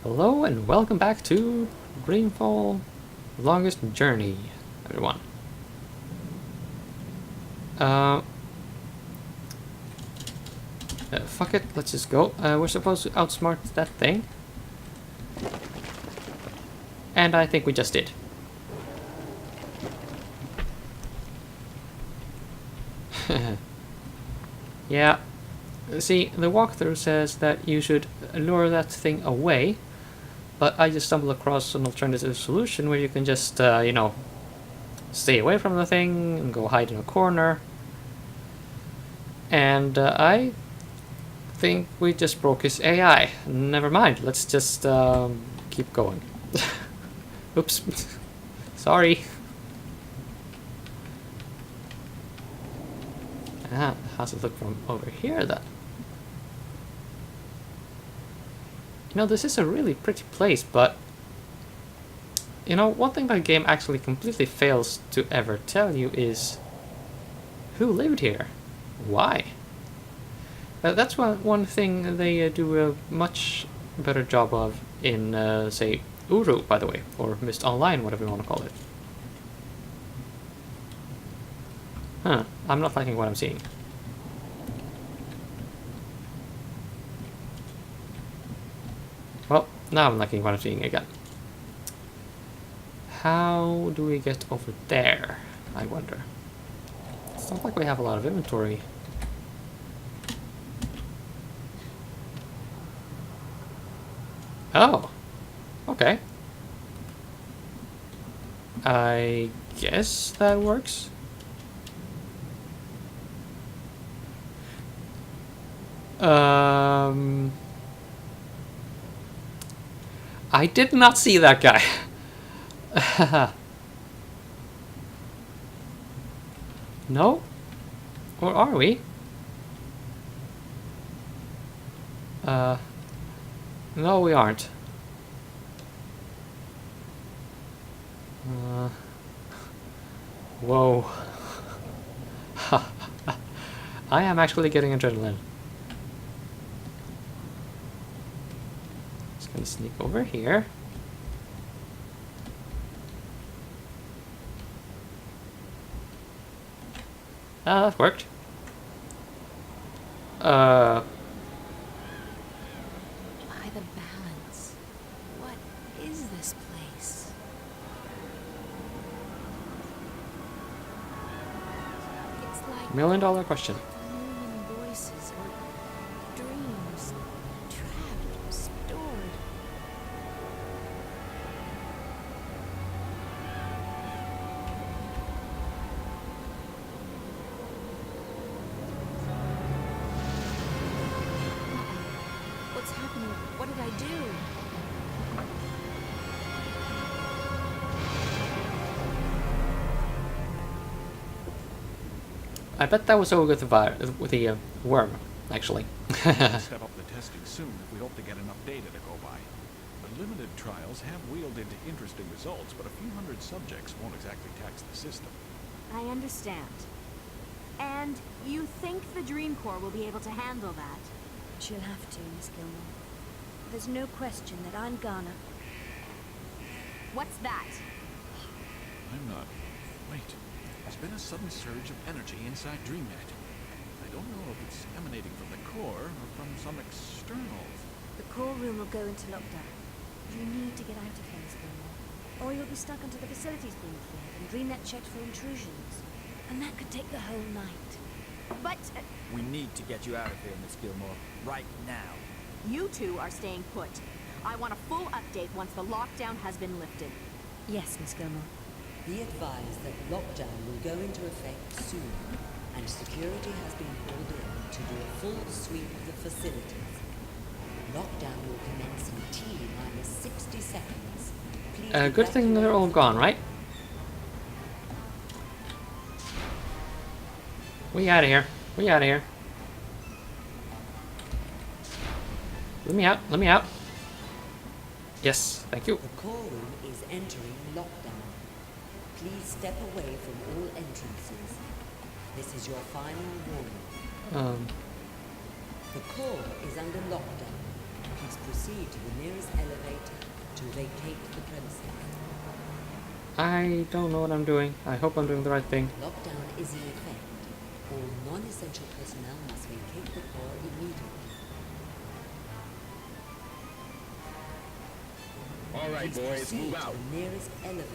Hello and welcome back to Greenfall Longest Journey, everyone. Fuck it, let's just go. We're supposed to outsmart that thing. And I think we just did. Yeah. See, the walkthrough says that you should lure that thing away. But I just stumbled across an alternative solution where you can just, stay away from the thing and go hide in a corner. And I think we just broke his AI. Never mind, let's just keep going. Oops. Sorry. How's it look from over here then? You know, this is a really pretty place, but you know, one thing that the game actually completely fails to ever tell you is who lived here? Why? That's one thing they do a much better job of in, say, Uru, by the way, or Mist Online, whatever you want to call it. Huh, I'm not liking what I'm seeing. Well, now I'm liking what I'm seeing again. How do we get over there, I wonder? It's not like we have a lot of inventory. Oh, okay. I guess that works. I did not see that guy. No? Or are we? No, we aren't. Whoa. I am actually getting adrenaline. Just gonna sneak over here. Ah, that worked. By the balance, what is this place? It's like $1,000,000 question. million voices or dreams, trapped, stored. What's happening? What did I do? I bet that was over with the worm, actually. Step up the testing soon if we hope to get enough data to go by. The limited trials have wheeled into interesting results, but a few hundred subjects won't exactly tax the system. I understand. And you think the Dream Corps will be able to handle that? She'll have to, Miss Gilmore. There's no question that I'm gonna... What's that? I'm not. Wait. There's been a sudden surge of energy inside DreamNet. I don't know if it's emanating from the core or from some external. The core room will go into lockdown. You need to get out of here, Miss Gilmore. Or you'll be stuck until the facilities being cleared and DreamNet checked for intrusions. And that could take the whole night. But We need to get you out of here, Miss Gilmore. Right now. you two are staying put. I want a full update once the lockdown has been lifted. Yes, Miss Gilmore. Be advised that lockdown will go into effect soon, and security has been called in to do a full sweep of the facilities. Lockdown will commence in T-minus 60 seconds. Please Good thing they're all gone, right? We out of here. We out of here. Let me out. Let me out. Yes, thank you. The core room is entering lockdown. Please step away from all entrances. This is your final warning. The core is under lockdown. Please proceed proceed to the nearest elevator to vacate the premises. I don't know what I'm doing. I hope I'm doing the right thing. Lockdown is in effect. All non-essential personnel must vacate the core immediately. All right, Please boys, proceed move to out. the nearest elevator.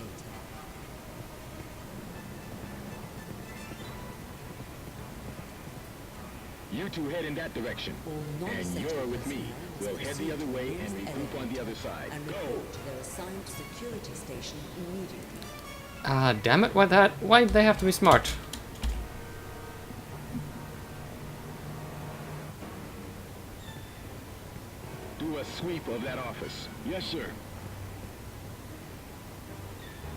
You two head in that direction. All And non-essential you're with me. personnel must We'll head proceed the other to way and nearest regroup on the other elevator side. and Go! report to their assigned security station immediately. Ah, damn it! Why'd they have to be smart? Do a sweep of that office. Yes, sir.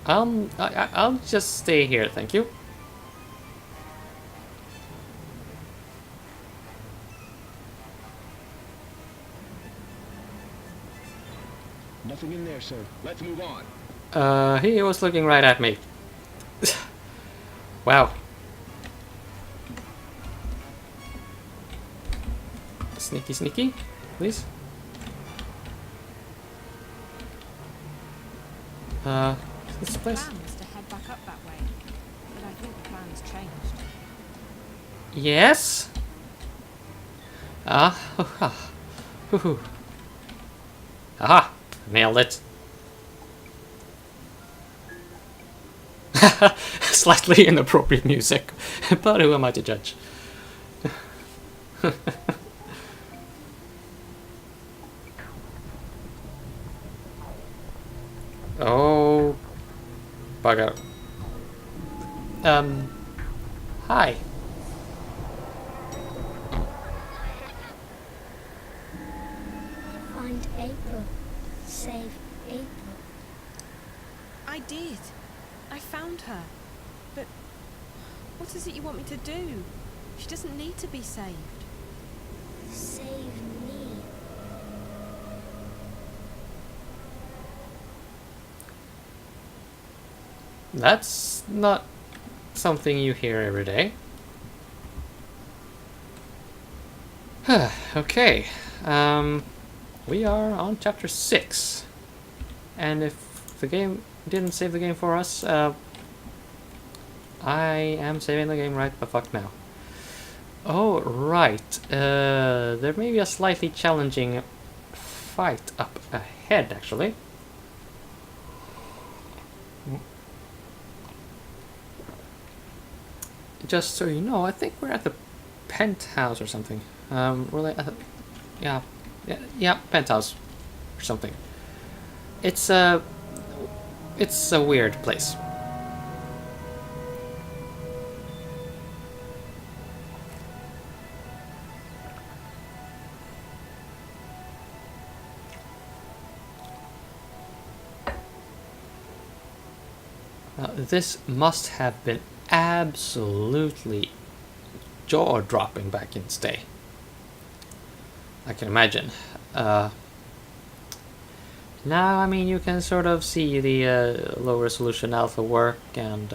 I'll just stay here, thank you. Nothing in there, sir. Let's move on. He was looking right at me. Wow. Sneaky, sneaky, please. This The place. plan was to head back up that way, but I think the plan's changed. Yes. Hoo-hoo. Aha! Nailed it. Slightly inappropriate music, but who am I to judge? Oh, bugger. Hi. Find April. Save April. I did. I found her. But what is it you want me to do? She doesn't need to be saved. Save me. That's not something you hear every day. Okay. We are on chapter 6. And if the game didn't save the game for us, I am saving the game right the fuck now. Oh, right. There may be a slightly challenging fight up ahead, actually. Just so you know, I think we're at the penthouse or something. Really, yeah, penthouse or something. It's a weird place. This must have been absolutely jaw-dropping back in its day. I can imagine. Now, I mean, you can sort of see the low-resolution alpha work and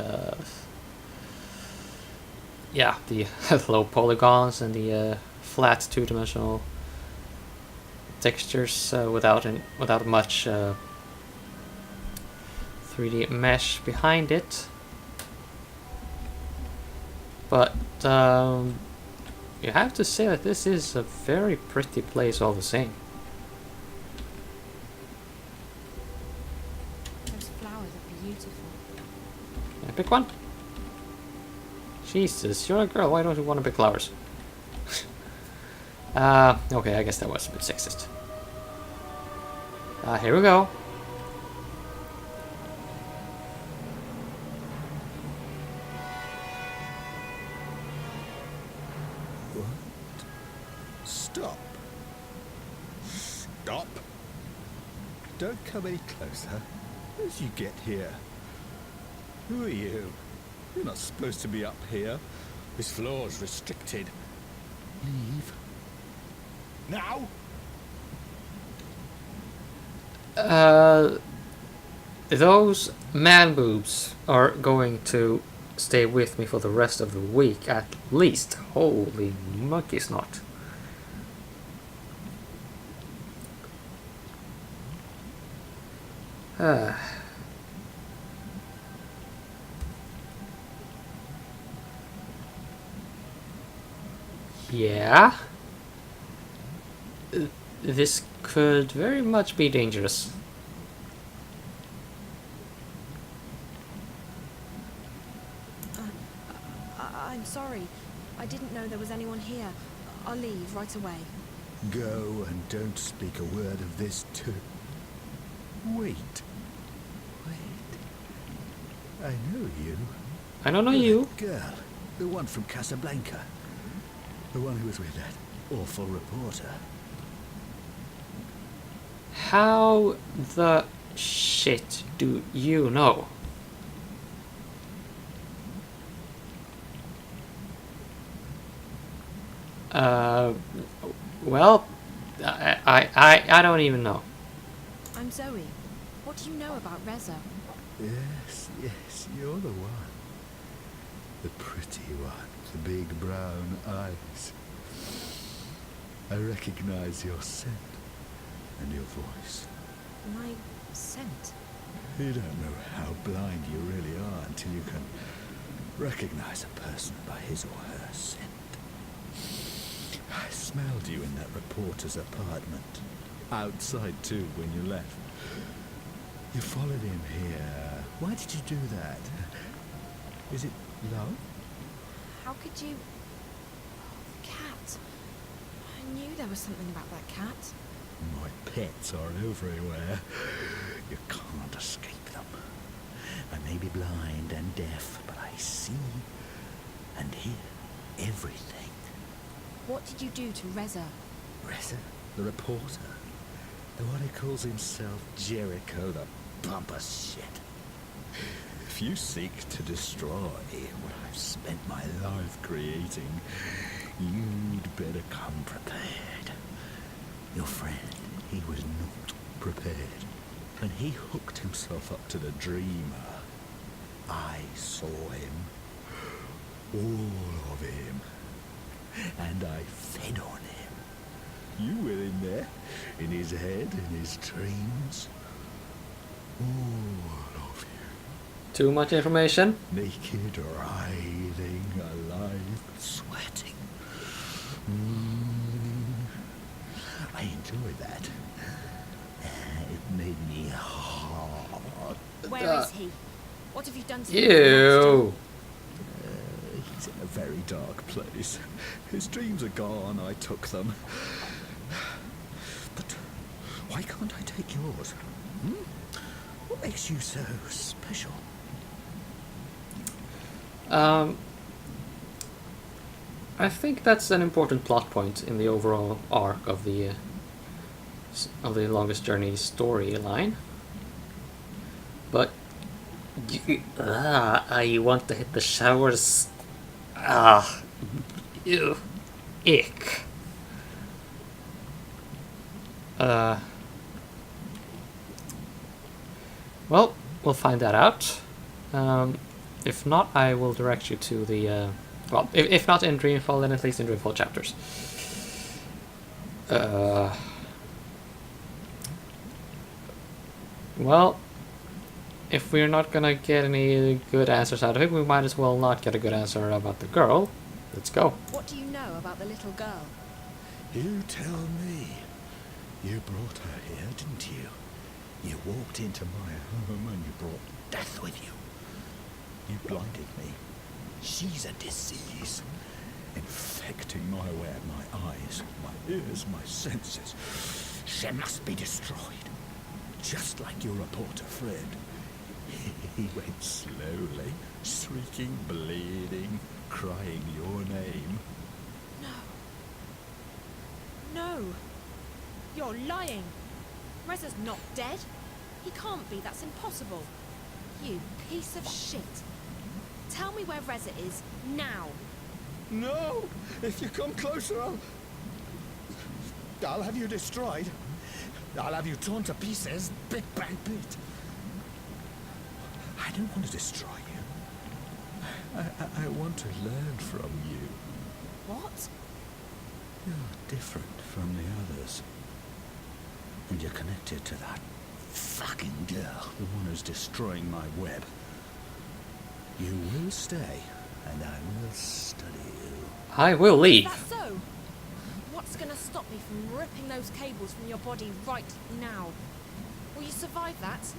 yeah, the low polygons and the flat two-dimensional textures without much 3D mesh behind it. But you have to say that this is a very pretty place all the same. Those flowers are beautiful. Can I pick one? Jesus, you're a girl, why don't you want to pick flowers? Okay, I guess that was a bit sexist. Here we go. Stop. Stop. Don't come any closer. As you get here. Who are you? You're not supposed to be up here. This floor's restricted. Leave. Now? Those man boobs are going to stay with me for the rest of the week at least. Holy monkey snot. Yeah. This could very much be dangerous. I'm sorry. I didn't know there was anyone here. I'll leave right away. Go and don't speak a word of this to... Wait. I know you. I don't know you. That girl. The one from Casablanca. The one who was with that awful reporter. How the shit do you know? Well, I don't even know. I'm Zoe. What do you know about Reza? Yes, you're the one. The pretty one, the big brown eyes. I recognize your scent and your voice. My scent? You don't know how blind you really are until you can recognize a person by his or her scent. I smelled you in that reporter's apartment. Outside too, when you left. You followed him here. Why did you do that? Is it love? How could you... Oh, the cat. I knew there was something about that cat. My pets are everywhere. You can't escape them. I may be blind and deaf, but I see and hear everything. What did you do to Reza? Reza, the reporter. The one who calls himself Jericho, the pompous shit. If you seek to destroy what I've spent my life creating, you'd better come prepared. Your friend, he was not prepared. When he hooked himself up to the dreamer, I saw him. All of him. And I fed on him. You were in there, in his head, in his dreams. All of you. Too much information? Naked, writhing, alive, sweating. I enjoyed that. It made me hard. Where is he? What have you done to him? Ew. He's in a very dark place. His dreams are gone, I took them. But why can't I take yours? What makes you so special? I think that's an important plot point in the overall arc of the Longest Journey storyline. But I want to hit the showers. Ew, ick. Well, we'll find that out. If not, I will direct you to the well, if not in Dreamfall, then at least in Dreamfall chapters. Well, if we're not gonna get any good answers out of it, we might as well not get a good answer about the girl. Let's go. What do you know about the little girl? You tell me. You brought her here, didn't you? You walked into my home and you brought death with you. You blinded me. She's a disease. Infecting my way, my eyes, my ears, my senses. She must be destroyed. Just like your reporter friend. He went slowly, shrieking, bleeding, crying your name. No. You're lying. Reza's not dead. He can't be. That's impossible. You piece of shit. Tell me where Reza is, now. No! If you come closer, I'll have you destroyed. I'll have you torn to pieces, bit by bit. I don't want to destroy you. I want to learn from you. What? You're different from the others. And you're connected to that fucking girl, the one who's destroying my web. You will stay, and I will study you. I will leave. That's so. What's gonna stop me from ripping those cables from your body right now? Will you survive that?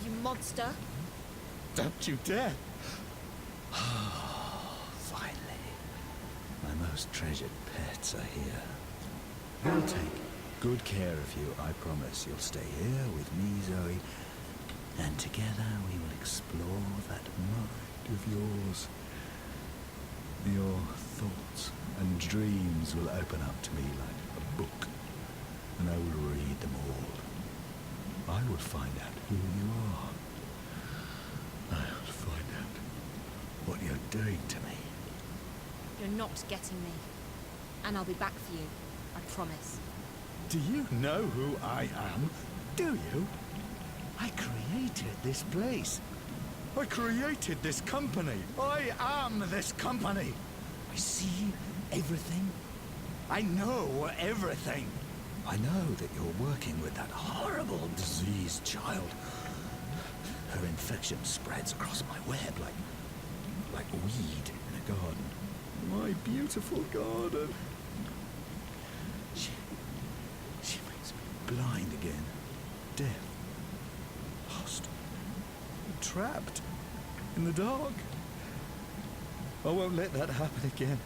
You monster? Don't you dare! Finally, my most treasured pets are here. We'll take good care of you, I promise. You'll stay here with me, Zoe, and together we will explore that mind of yours. Your thoughts and dreams will open up to me like a book, and I will read them all. I will find out who you are. I will find out what you're doing to me. You're not getting me. And I'll be back for you. I promise. Do you know who I am? Do you? I created this place. I created this company. I am this company. I see everything. I know everything. I know that you're working with that horrible diseased child. Her infection spreads across my web like weed in a garden. My beautiful garden. She makes me blind again. Deaf. Lost. Trapped. In the dark. I won't let that happen again.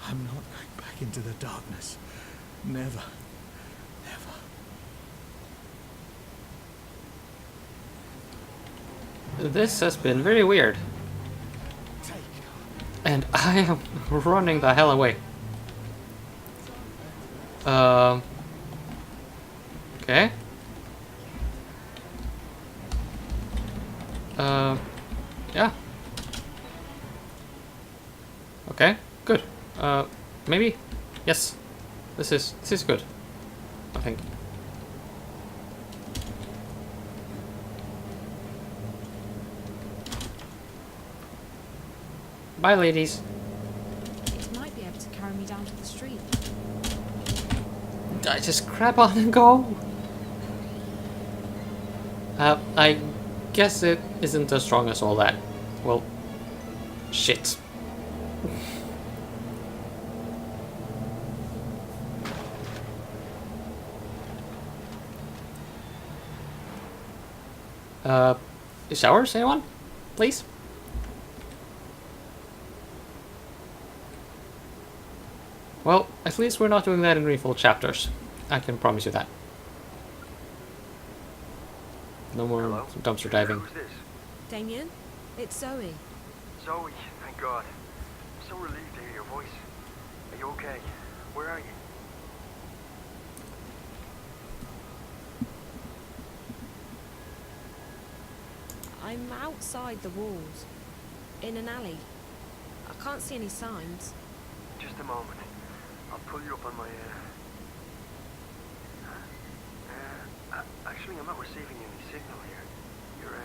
I'm not going back into the darkness. Never. Never. This has been very weird. And I am running the hell away. Okay. Yeah. Okay, good. Maybe? Yes. This is good. I think. Bye, ladies. It might be able to carry me down to the street. I just grab on and go. I guess it isn't as strong as all that. Well, shit. Showers, anyone? Please? Well, at least we're not doing that in refill chapters. I can promise you that. No more Hello? dumpster diving. Who's this? Damien, it's Zoe. Zoe, thank God. I'm so relieved to hear your voice. Are you okay? Where are you? I'm outside the walls. In an alley. I can't see any signs. Just a moment. I'll pull you up on my, actually, I'm not receiving any signal here. You're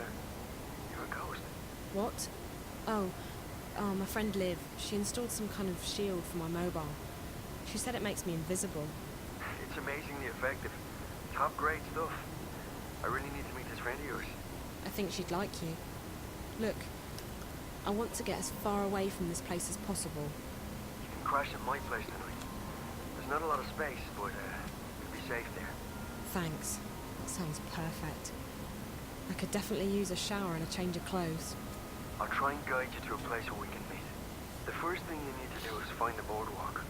a ghost. What? Oh, my friend Liv. She installed some kind of shield for my mobile. She said it makes me invisible. It's amazingly effective. Top grade stuff. I really need to meet this friend of yours. I think she'd like you. Look, I want to get as far away from this place as possible. You can crash at my place tonight. There's not a lot of space, but you'll be safe there. Thanks. That sounds perfect. I could definitely use a shower and a change of clothes. I'll try and guide you to a place where we can meet. The first thing you need to do is find the boardwalk.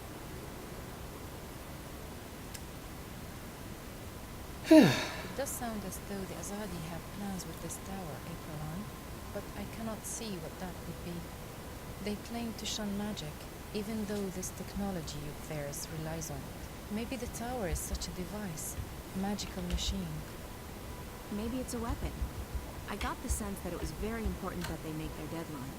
It does sound as though the Azadi have plans with this tower, April, but I cannot see what that would be. They claim to shun magic, even though this technology of theirs relies on it. Maybe the tower is such a device, a magical machine. Maybe it's a weapon. I got the sense that it was very important that they make their deadline.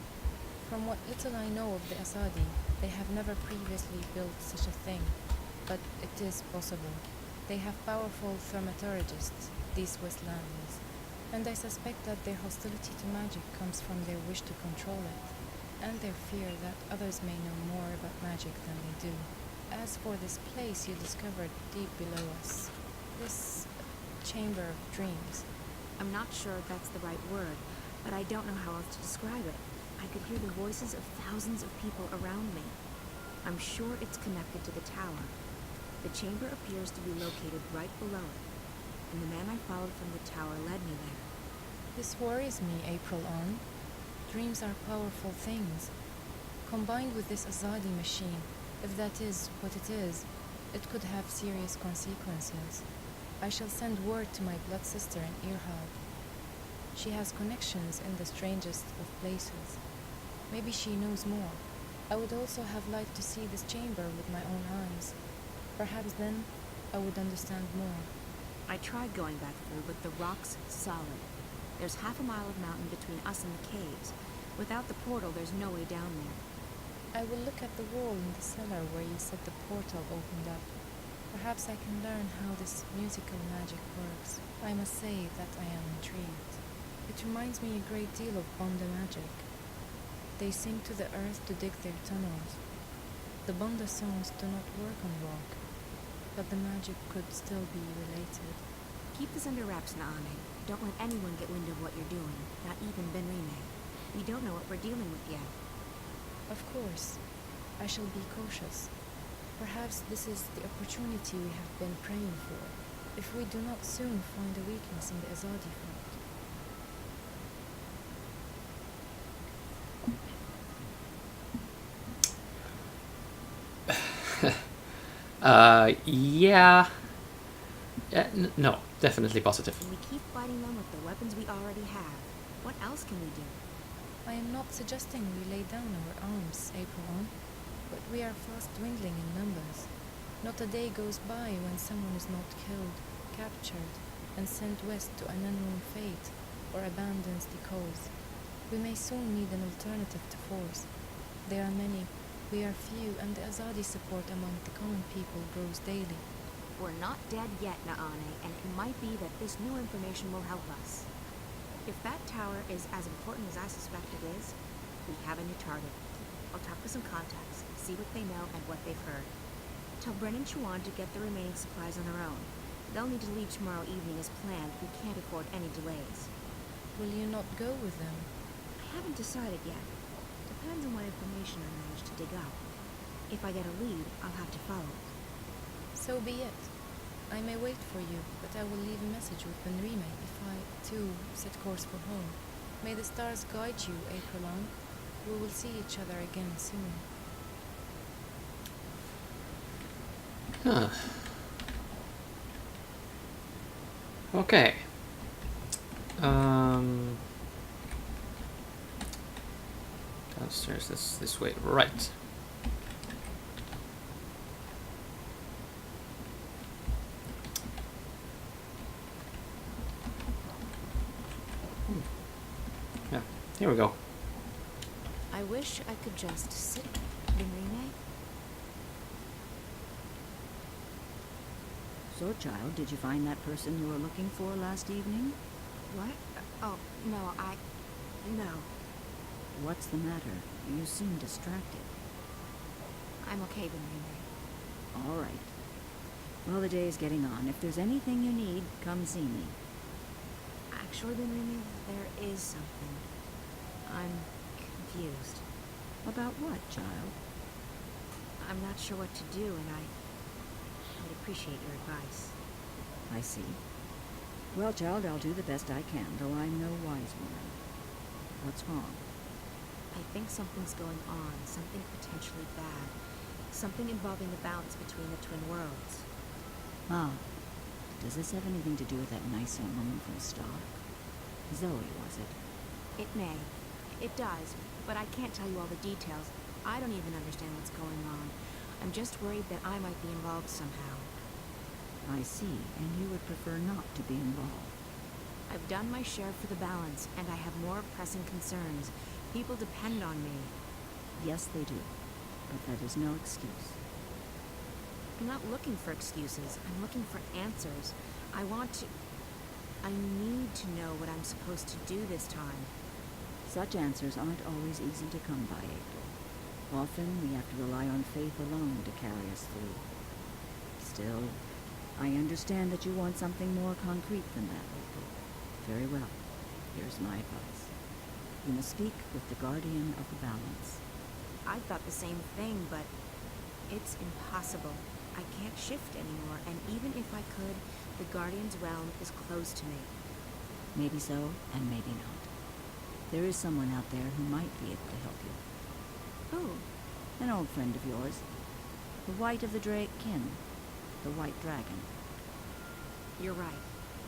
From what little I know of the Azadi, they have never previously built such a thing, but it is possible. They have powerful thaumaturgists, these Westlandians, and I suspect that their hostility to magic comes from their wish to control it, and their fear that others may know more about magic than they do. As for this place you discovered deep below us, this Chamber of Dreams. I'm not sure that's the right word, but I don't know how else to describe it. I could hear the voices of thousands of people around me. I'm sure it's connected to the tower. The chamber appears to be located right below it, and the man I followed from the tower led me there. This worries me, April on. Dreams are powerful things. Combined with this Azadi machine, if that is what it is, it could have serious consequences. I shall send word to my blood sister in Irhad. She has connections in the strangest of places. Maybe she knows more. I would also have liked to see this chamber with my own eyes. Perhaps then I would understand more. I tried going back through, but the rock's solid. There's half a mile of mountain between us and the caves. Without the portal, there's no way down there. I will look at the wall in the cellar where you said the portal opened up. Perhaps I can learn how this musical magic works. I must say that I am intrigued. It reminds me a great deal of Bonda magic. They sing to the earth to dig their tunnels. The Bonda songs do not work on rock, but the magic could still be related. Keep this under wraps, Naane. Don't let anyone get wind of what you're doing, not even Benrine. We don't know what we're dealing with yet. Of course, I shall be cautious. Perhaps this is the opportunity we have been praying for, if we do not soon find a weakness in the Azadi front. Yeah. No, definitely positive. And we keep fighting them with the weapons we already have. What else can we do? I am not suggesting we lay down our arms, April, but we are fast dwindling in numbers. Not a day goes by when someone is not killed, captured, and sent west to an unknown fate, or abandons the cause. We may soon need an alternative to force. There are many, we are few, and the Azadi support among the common people grows daily. We're not dead yet, Naane, and it might be that this new information will help us. If that tower is as important as I suspect it is, we have a new target. I'll talk with some contacts, see what they know and what they've heard. Tell Bren and Chuan to get the remaining supplies on their own. They'll need to leave tomorrow evening as planned. We can't afford any delays. Will you not go with them? I haven't decided yet. Depends on what information I manage to dig up. If I get a lead, I'll have to follow it. So be it. I may wait for you, but I will leave a message with Benrime if I, too, set course for home. May the stars guide you, April. We will see each other again soon. Huh. Okay. Downstairs, that's this way. Right. Yeah, here we go. I wish I could just sit, Benrine. So, child, did you find that person you were looking for last evening? What? Oh, no, No. What's the matter? You seem distracted. I'm okay, Benrine. All right. Well, the day's getting on. If there's anything you need, come see me. Actually, Benrine, there is something. I'm confused. About what, child? I'm not sure what to do, and I'd appreciate your advice. I see. Well, child, I'll do the best I can, though I'm no wise woman. What's wrong? I think something's going on, something potentially bad. Something involving the balance between the twin worlds. Ah. Does this have anything to do with that nice young woman from Stark? Zoe, was it? It may. It does, but I can't tell you all the details. I don't even understand what's going on. I'm just worried that I might be involved somehow. I see, and you would prefer not to be involved. I've done my share for the balance, and I have more pressing concerns. People depend on me. Yes, they do. But that is no excuse. I'm not looking for excuses. I'm looking for answers. I need to know what I'm supposed to do this time. Such answers aren't always easy to come by, April. Often we have to rely on faith alone to carry us through. Still, I understand that you want something more concrete than that, April. Very well. Here's my advice. You must speak with the Guardian of the Balance. I thought the same thing, but it's impossible. I can't shift anymore, and even if I could, the Guardian's realm is closed to me. Maybe so, and maybe not. There is someone out there who might be able to help you. Who? An old friend of yours. The White of the Kin. The White Dragon. You're right.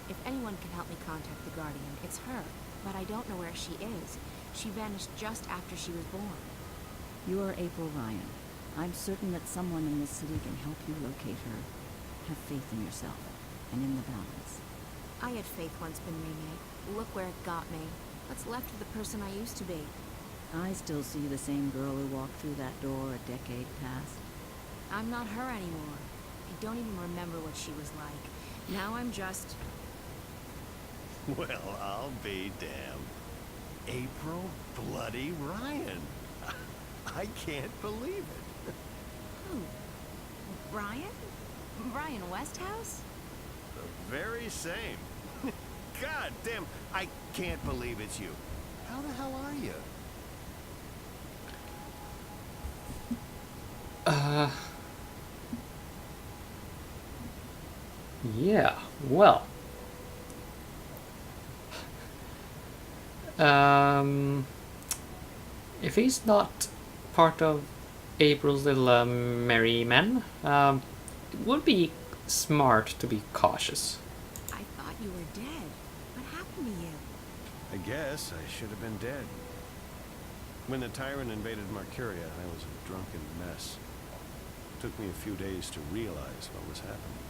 If anyone can help me contact the Guardian, it's her. But I don't know where she is. She vanished just after she was born. You are April Ryan. I'm certain that someone in this city can help you locate her. Have faith in yourself, and in the balance. I had faith once, Benrine. Look where it got me. What's left of the person I used to be? I still see the same girl who walked through that door a decade past. I'm not her anymore. I don't even remember what she was like. Now I'm just... Well, I'll be damned. April bloody Ryan. I can't believe it. Who? Brian? Brian Westhouse? The very same. God damn, I can't believe it's you. How the hell are you? Yeah, well. If he's not part of April's little merry men, it would be smart to be cautious. I thought you were dead. What happened to you? I guess I should have been dead. When the tyrant invaded Marcuria, I was a drunken mess. It took me a few days to realize what was happening.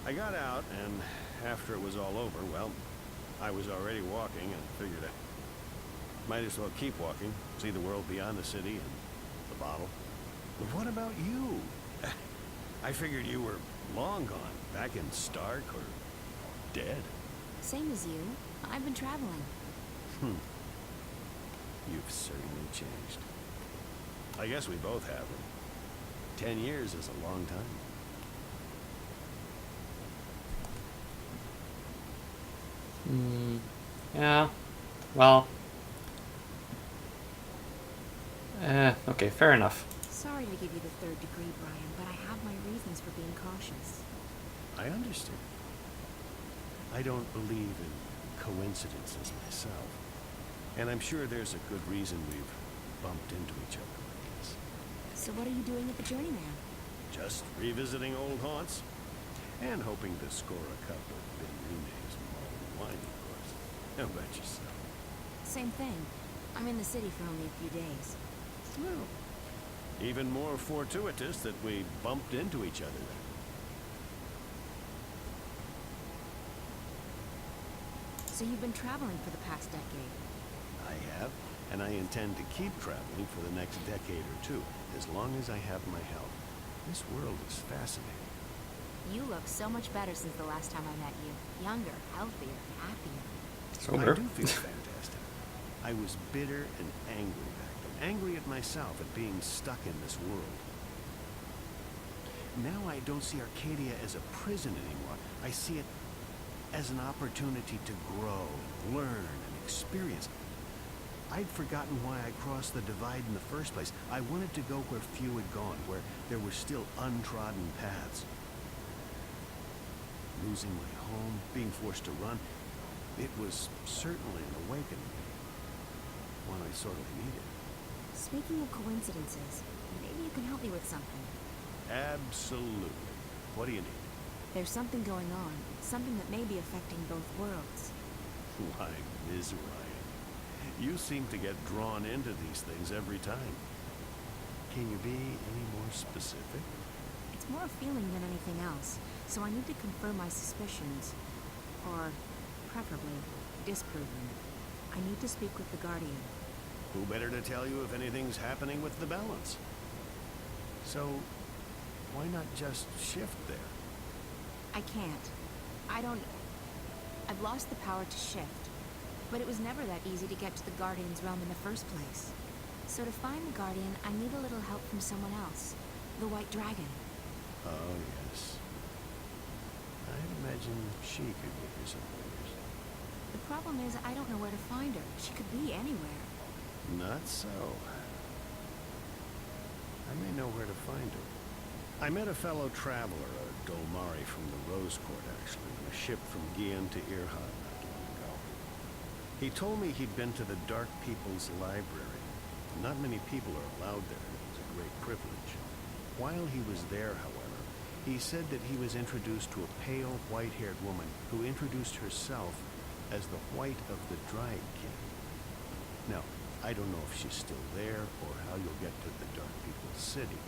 I got out, and after it was all over, well, I was already walking and figured I might as well keep walking, see the world beyond the city and the bottle. But what about you? I figured you were long gone, back in Stark or dead. Same as you. I've been traveling. You've certainly changed. I guess we both have. 10 years is a long time. Yeah, well... okay, fair enough. Sorry to give you the third degree, Brian, but I have my reasons for being cautious. I understand. I don't believe in coincidences myself. And I'm sure there's a good reason we've bumped into each other like this. So what are you doing at the Journeyman? Just revisiting old haunts. And hoping to score a cup of Benrine's mulled wine, of course. How about yourself? Same thing. I'm in the city for only a few days. Well, even more fortuitous that we bumped into each other then. So you've been traveling for the past decade? I have, and I intend to keep traveling for the next decade or two, as long as I have my health. This world is fascinating. You look so much better since the last time I met you. Younger, healthier, happier. Sober. I do feel fantastic. I was bitter and angry back then. Angry at myself at being stuck in this world. Now I don't see Arcadia as a prison anymore. I see it as an opportunity to grow, learn, and experience. I'd forgotten why I crossed the divide in the first place. I wanted to go where few had gone, where there were still untrodden paths. Losing my home, being forced to run, it was certainly an awakening. One I sorely needed. Speaking of coincidences, maybe you can help me with something. Absolutely. What do you need? There's something going on, something that may be affecting both worlds. Why, Ms. Ryan, you seem to get drawn into these things every time. Can you be any more specific? It's more a feeling than anything else, so I need to confirm my suspicions. Or, preferably, disprove them. I need to speak with the Guardian. Who better to tell you if anything's happening with the balance? So, why not just shift there? I can't. I've lost the power to shift. But it was never that easy to get to the Guardian's realm in the first place. So to find the Guardian, I need a little help from someone else. The White Dragon. Oh, yes. I'd imagine she could give you some pointers. The problem is I don't know where to find her. She could be anywhere. Not so. I may know where to find her. I met a fellow traveler, a Dolmari from the Rose Court, actually, on a ship from Gian to Irhad not long ago. He told me he'd been to the Dark People's Library. Not many people are allowed there, and it was a great privilege. While he was there, however, he said that he was introduced to a pale, white-haired woman who introduced herself as the White of the Dry King. Now, I don't know if she's still there or how you'll get to the Dark People's City,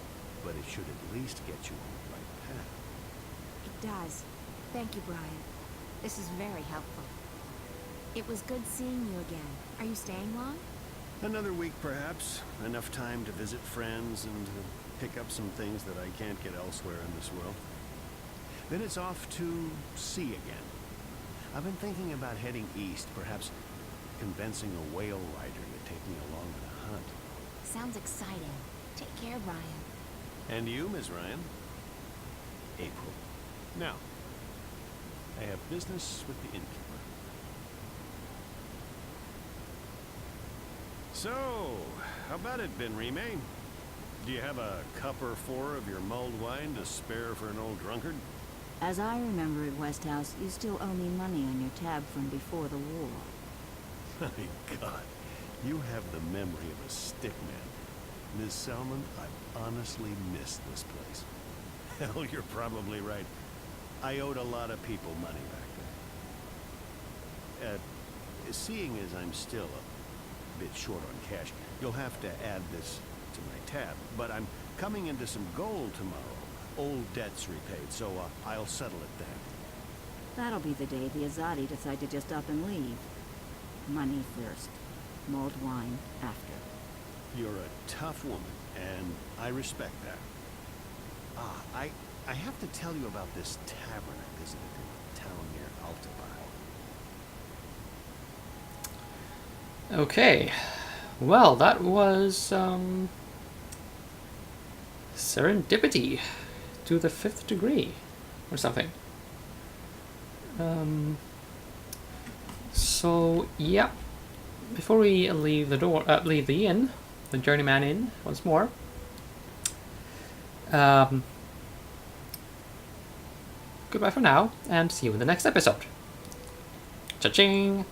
but it should at least get you on the right path. It does. Thank you, Brian. This is very helpful. It was good seeing you again. Are you staying long? Another week, perhaps. Enough time to visit friends and to pick up some things that I can't get elsewhere in this world. Then it's off to sea again. I've been thinking about heading east, perhaps convincing a whale rider to take me along on a hunt. Sounds exciting. Take care, Brian. And you, Ms. Ryan? April. Now, I have business with the innkeeper. So, how about it, Ben Rime? Do you have a cup or four of your mulled wine to spare for an old drunkard? As I remember it, Westhouse, you still owe me money on your tab from before the war. My God, you have the memory of a stick man. Ms. Selman, I've honestly missed this place. Hell, you're probably right. I owed a lot of people money back then. Seeing as I'm still a bit short on cash, you'll have to add this to my tab. But I'm coming into some gold tomorrow. Old debts repaid, so I'll settle it then. That'll be the day the Azadi decide to just up and leave. Money first. Mulled wine after. You're a tough woman, and I respect that. I have to tell you about this tavern I visited in a town near Altabar. Okay. Well, that was serendipity to the 5th degree or something. So yeah, before we leave the inn, the journeyman inn once more. Goodbye for now, and see you in the next episode. Cha-ching!